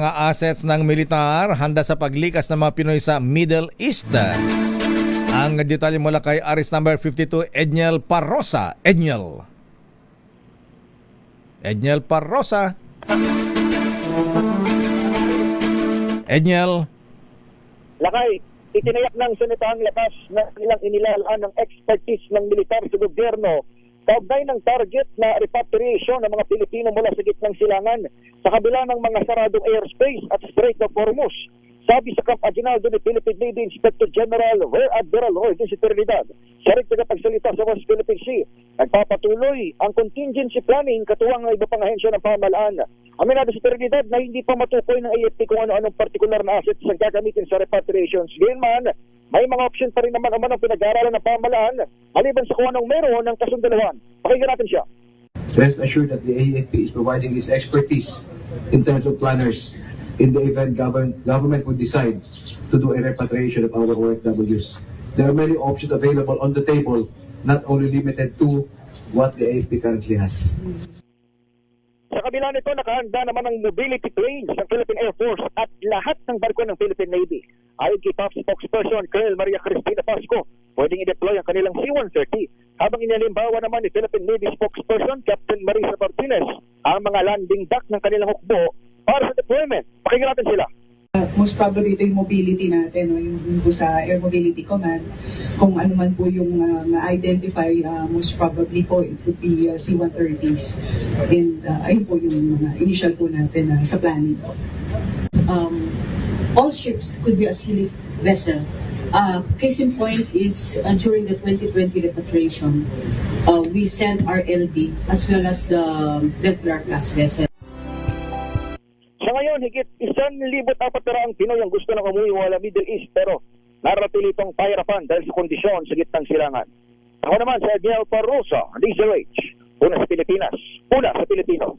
mga assets ng militar handa sa paglikas ng mga Pinoy sa Middle East. Ang detalye mula kay Aris number 52, Edniel Parrosa. Edniel Parrosa. Edniel. Lakay, itinayak ng Senatang lakas na ilang inilalaan ng expertise ng militar sa gobyerno kaugnay ng target na repatriation ng mga Pilipino mula sa gitnang silangan sa kabila ng mga saradong airspace at Strait of Hormuz. Sabi sa Camp Aguinaldo ni Philippine Navy Inspector General Rear Admiral Roy de Trinidad, siya rin tagapagsalita sa West Philippine Sea, nagpapatuloy ang contingency planning katuwang ng iba pang ahensya ng pamahalaan. Aminado si Trinidad na hindi pa matukoy ng AFP kung ano-anong partikular na assets ang gagamitin sa repatriations. Gayunman, may mga option pa rin naman ang pinag-aaralan ng pamahalaan maliban sa kung anong meron ng kasundalawan. Pakinggan natin siya. Rest assured that the AFP is providing its expertise in terms of planners in the event government would decide to do a repatriation of our OFWs. There are many options available on the table, not only limited to what the AFP currently has. Sa kabila nito, nakahanda naman ang mobility planes ng Philippine Air Force at lahat ng barko ng Philippine Navy. Ayon kay PAF spokesperson Colonel Maria Cristina Pasco, pwedeng i-deploy ang kanilang C-130. Habang inalimbawa naman ni Philippine Navy spokesperson Captain Marisa Martinez ang mga landing dock ng kanilang hukbo para sa deployment. Pakinggan natin sila. Most probably ito yung mobility natin, no? Yung po sa Air Mobility Command. Kung ano man po yung ma-identify, most probably po it would be C-130s. And ayun po yung mga initial po natin sa planning. All ships could be a Silic vessel. Case in point is during the 2020 repatriation, we sent our LD as well as the Delplar class vessel. Sa ngayon, higit 1,400 Pinoy ang gusto ng umuwi mula Middle East pero naratili itong pahirapan dahil sa kondisyon sa gitnang silangan. Ako naman si Edniel Parrosa, DZRH, una sa Pilipinas, una sa Pilipino.